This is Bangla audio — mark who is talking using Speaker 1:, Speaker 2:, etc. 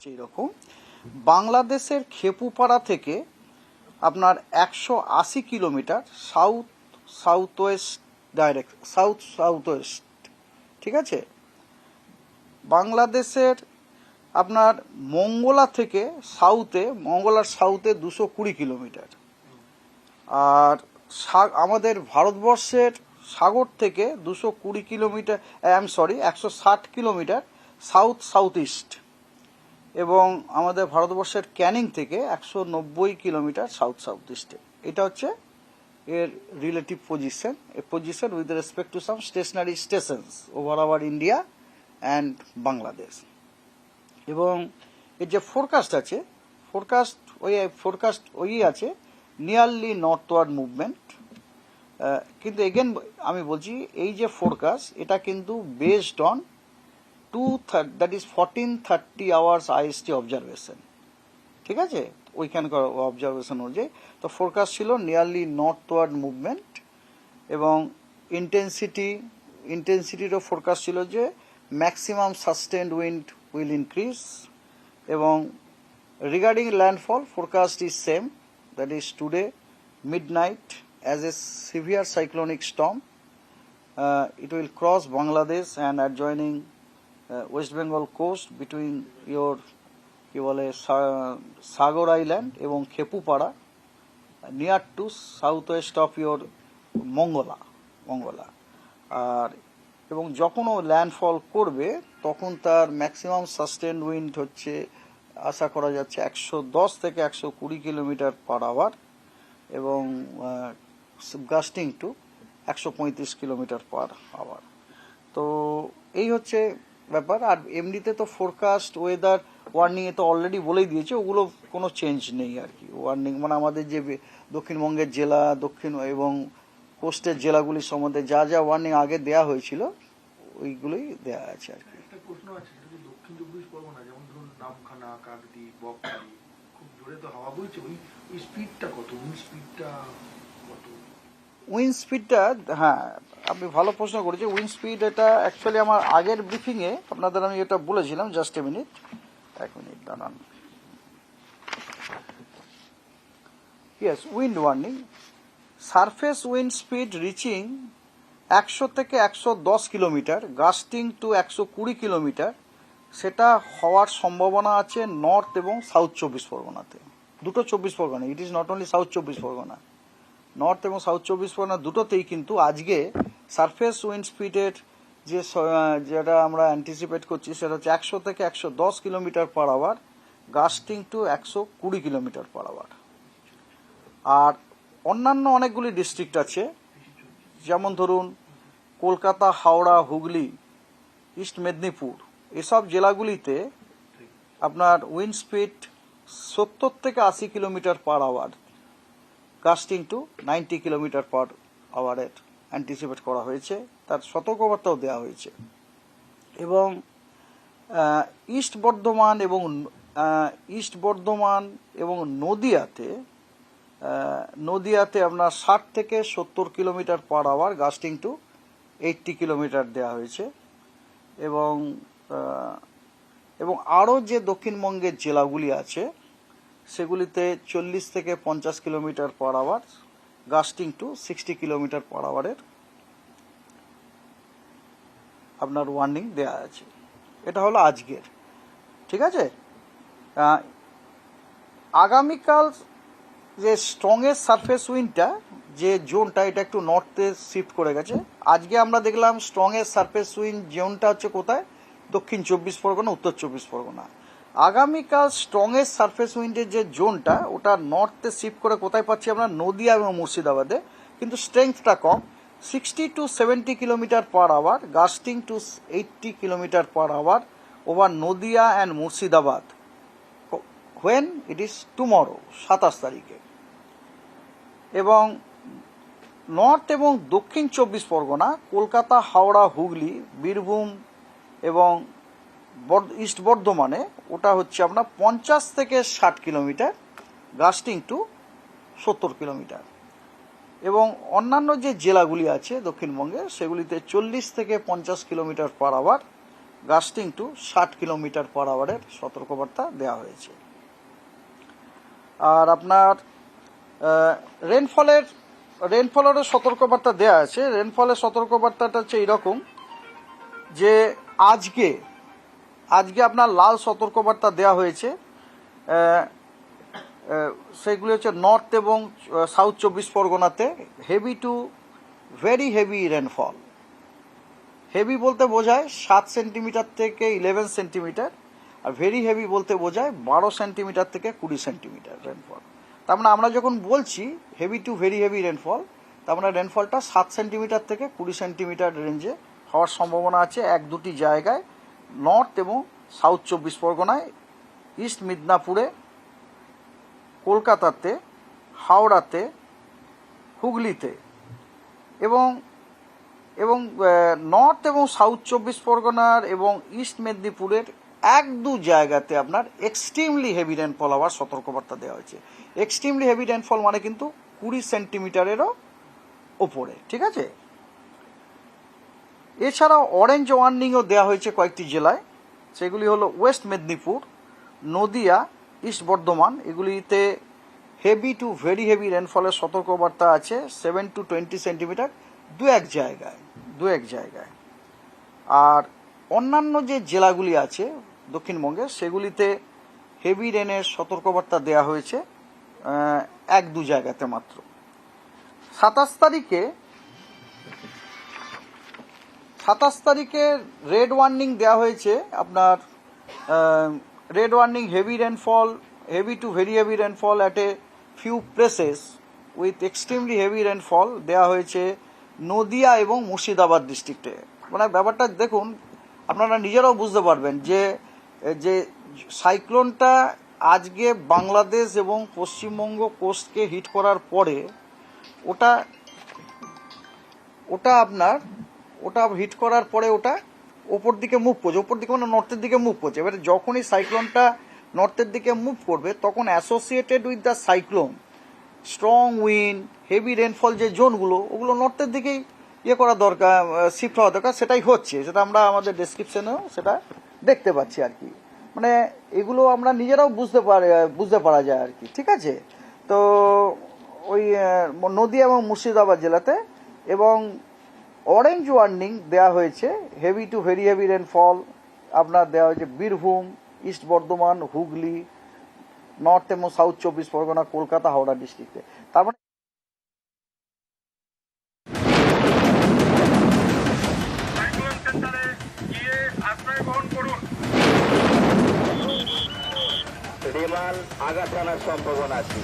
Speaker 1: এইরকম বাংলাদেশের খেপুপাড়া থেকে আপনার 180 kilometre south West direct south West, ঠিক আছে। বাংলাদেশের আপনার মঙ্গলার সাউথে 220 কিলোমিটার, আর আমাদের ভারতবর্ষের সাগর থেকে 220 কিলোমিটার 160 কিলোমিটার সাউথ ইস্ট, এবং আমাদের ভারতবর্ষের ক্যানিং থেকে 190 কিলোমিটার সাউথ ইস্টে। এটা হচ্ছে এর relative position with respect to some stationary stations over our India and Bangladesh. এবং এর যে ফোরকাস্ট আছে নিয়ারলি নর্থওয়ার্ড মুভমেন্ট। কিন্তু এগেন আমি বলছি, এই যে ফোরকাস্ট এটা কিন্তু based on 1430 hours IST observation, ঠিক আছে, ওইখানকার অবজারভেশন অনুযায়ী। তো ফোরকাস্ট ছিল নিয়ারলি নর্থওয়ার্ড মুভমেন্ট, এবং ইন্টেন্সিটিরও ফোরকাস্ট ছিল যে maximum sustained wind will increase, এবং regarding landfall forecast is same, that is today midnight as a severe cyclonic storm. It will cross Bangladesh and adjoining West Bengal coast between your কি বলে সাগর আইল্যান্ড এবং Khepupara, near to south west of your Mongla. আর এবং যখন ও ল্যান্ডফল করবে তখন তার ম্যাক্সিমাম সাস্টেন উইন্ড হচ্ছে আশা করা যাচ্ছে 110 থেকে 120 কিলোমিটার পার আওয়ার, এবং gusting to 135 kilometre per hour. তো এই হচ্ছে ব্যাপার। আর এমনিতে তো ফোরকাস্ট ওয়েদার ওয়ার্নিংয়ে তো অলরেডি বলেই দিয়েছে, ওগুলো কোনো চেঞ্জ নেই আর কি। ওয়ার্নিং মানে আমাদের যে দক্ষিণবঙ্গের জেলা এবং কোস্টের জেলাগুলির সম্বন্ধে যা যা ওয়ার্নিং আগে দেয়া হয়েছিল ওইগুলোই দেয়া আছে আর কি।
Speaker 2: একটা প্রশ্ন আছে, দক্ষিণ 24 পরগনা যেমন ধরুন নামখানা, কাকদ্বীপ, বকখালি, খুব জোরে তো হাওয়া বইছে, ওই স্পিডটা কত?
Speaker 1: উইন্ড স্পিডটা, হ্যাঁ আপনি ভালো প্রশ্ন করেছেন। উইন্ড স্পিড এটা অ্যাকচুয়ালি আমার আগের ব্রিফিংয়ে আপনাদের আমি এটা বলেছিলাম। জাস্ট এক মিনিট দাঁড়ান। Yes, wind warning, surface wind speed reaching 100 থেকে 110 কিলোমিটার, গাস্টিং টু 120 কিলোমিটার, সেটা হওয়ার সম্ভাবনা আছে নর্থ এবং সাউথ 24 পরগনাতে। দুটো 24 Pargana, it is not only south 24 Pargana, north এবং সাউথ 24 পরগনা দুটোতেই কিন্তু আজকে সারফেস উইন্ড স্পিডের যেটা আমরা অ্যান্টিসিপেট করছি সেটা হচ্ছে 100 থেকে 110 kilometre per hour, gusting to 120 kilometre per hour. আর অন্যান্য অনেকগুলি ডিস্ট্রিক্ট আছে, যেমন ধরুন কলকাতা, হাওড়া, হুগলি, ইস্ট মেদিনীপুর, এসব জেলাগুলিতে আপনার উইন্ড স্পিড 70 থেকে 80 kilometre per hour, gusting to 90 kilometre per আওয়ারের অ্যান্টিসিপেট করা হয়েছে, তার সতর্কবার্তাও দেওয়া হয়েছে। এবং ইস্ট বর্ধমান এবং নদিয়াতে আপনার 60 থেকে 70 kilometre per hour, gusting to 80 kilometre দেওয়া হয়েছে। এবং আরও যে দক্ষিণবঙ্গের জেলাগুলি আছে সেগুলিতে 40 থেকে 50 kilometre per hour, gusting to 60 kilometre per আওয়ারের আপনার ওয়ার্নিং দেওয়া আছে। এটা হলো আজকের, ঠিক আছে। আগামীকাল যে স্ট্রংয়েস্ট সারফেস উইন্ডটা যে জোনটা, এটা একটু নর্থে শিফট করে গেছে। আজকে আমরা দেখলাম স্ট্রংয়েস্ট সারফেস উইন্ড জোনটা হচ্ছে কোথায়? দক্ষিণ 24 পরগনা, উত্তর 24 পরগনা। আগামীকাল স্ট্রংয়েস্ট সারফেস উইন্ডের যে জোনটা, ওটা নর্থে শিফট করে কোথায় পাচ্ছি আমরা? নদিয়া এবং মুর্শিদাবাদে, কিন্তু স্ট্রেংথটা কম, 60 to 70 kilometre per hour, gusting to 80 kilometre per hour over Nadia and Murshidabad. When it is tomorrow, 27 তারিখে। এবং নর্থ এবং দক্ষিণ 24 পরগনা, কলকাতা, হাওড়া, হুগলি, বীরভূম এবং ইস্ট বর্ধমানে ওটা হচ্ছে আপনার 50 থেকে 60 কিলোমিটার, গাস্টিং টু 70 কিলোমিটার। এবং অন্যান্য যে জেলাগুলি আছে দক্ষিণবঙ্গে সেগুলিতে 40 থেকে 50 kilometre per hour, gusting to 60 কিলোমিটার/আওয়ারের সতর্কবার্তা দেওয়া হয়েছে। আর আপনার রেনফলেরও সতর্কবার্তা দেওয়া আছে। রেনফলের সতর্কবার্তাটা হচ্ছে এইরকম যে আজকে আপনার লাল সতর্কবার্তা দেওয়া হয়েছে। সেগুলি হচ্ছে নর্থ এবং সাউথ 24 পরগনাতে heavy to very heavy rainfall. Heavy বলতে বোঝায় 7 সেন্টিমিটার থেকে 11 সেন্টিমিটার, আর ভেরি হেভি বলতে বোঝায় 12 সেন্টিমিটার থেকে 20 সেন্টিমিটার রেনফল। তার মানে আমরা যখন বলছি heavy to very heavy rainfall, তার মানে রেনফলটা 7 সেন্টিমিটার থেকে 20 সেন্টিমিটার রেঞ্জে হওয়ার সম্ভাবনা আছে 1-2টি জায়গায়, নর্থ এবং সাউথ 24 পরগনায়, ইস্ট মিদনাপুরে, কলকাতাতে, হাওড়াতে, হুগলিতে এবং নর্থ এবং সাউথ 24 পরগনার এবং ইস্ট মেদিনীপুরের 1-2 জায়গাতে আপনার এক্সট্রিমলি হেভি রেনফল হওয়ার সতর্কবার্তা দেওয়া হয়েছে। এক্সট্রিমলি হেভি রেনফল মানে কিন্তু 20 সেন্টিমিটারেরও ওপরে, ঠিক আছে। এছাড়াও অরেঞ্জ ওয়ার্নিংও দেওয়া হয়েছে কয়েকটি জেলায়, সেগুলি হলো ওয়েস্ট মেদিনীপুর, নদিয়া, ইস্ট বর্ধমান। এগুলিতে হেভি টু ভেরি হেভি রেনফলের সতর্কবার্তা আছে 7 to 20 সেন্টিমিটার দু এক জায়গায়। আর অন্যান্য যে জেলাগুলি আছে দক্ষিণবঙ্গে, সেগুলিতে হেভি রেনের সতর্কবার্তা দেওয়া হয়েছে 1-2 জায়গাতে মাত্র। 27 তারিখে রেড ওয়ার্নিং দেওয়া হয়েছে আপনার, red warning heavy to very heavy rainfall at a few places with extremely heavy rainfall দেওয়া হয়েছে নদিয়া এবং মুর্শিদাবাদ ডিস্ট্রিক্টে। মানে ব্যাপারটা দেখুন, আপনারা নিজেরাও বুঝতে পারবেন যে সাইক্লোনটা আজকে বাংলাদেশ এবং পশ্চিমবঙ্গ কোস্টকে হিট করার পরে ওটা হিট করার পরে ওটা ওপর দিকে মুভ করছে, ওপর দিকে মানে নর্থের দিকে মুভ করছে। এবারে যখনই সাইক্লোনটা নর্থের দিকে মুভ করবে, তখন associated with the cyclone strong wind, heavy rainfall যে জোনগুলো, ওগুলো নর্থের দিকেই করা দরকার, শিফট হওয়া দরকার। সেটাই হচ্ছে, সেটা আমরা আমাদের ডেসক্রিপশনেও সেটা দেখতে পাচ্ছি আর কি। মানে এগুলো আমরা নিজেরাও বুঝতে পারা যায় আর কি, ঠিক আছে। তো ওই নদিয়া এবং মুর্শিদাবাদ জেলাতে এবং অরেঞ্জ ওয়ার্নিং দেওয়া হয়েছে heavy to very heavy rainfall আপনার দেওয়া হয়েছে বীরভূম, ইস্ট বর্ধমান, হুগলি, নর্থ এবং সাউথ 24 পরগনা, কলকাতা, হাওড়া ডিস্ট্রিক্টে। তার মানে
Speaker 3: রেমাল আঘাত আনার সম্ভাবনা আছে।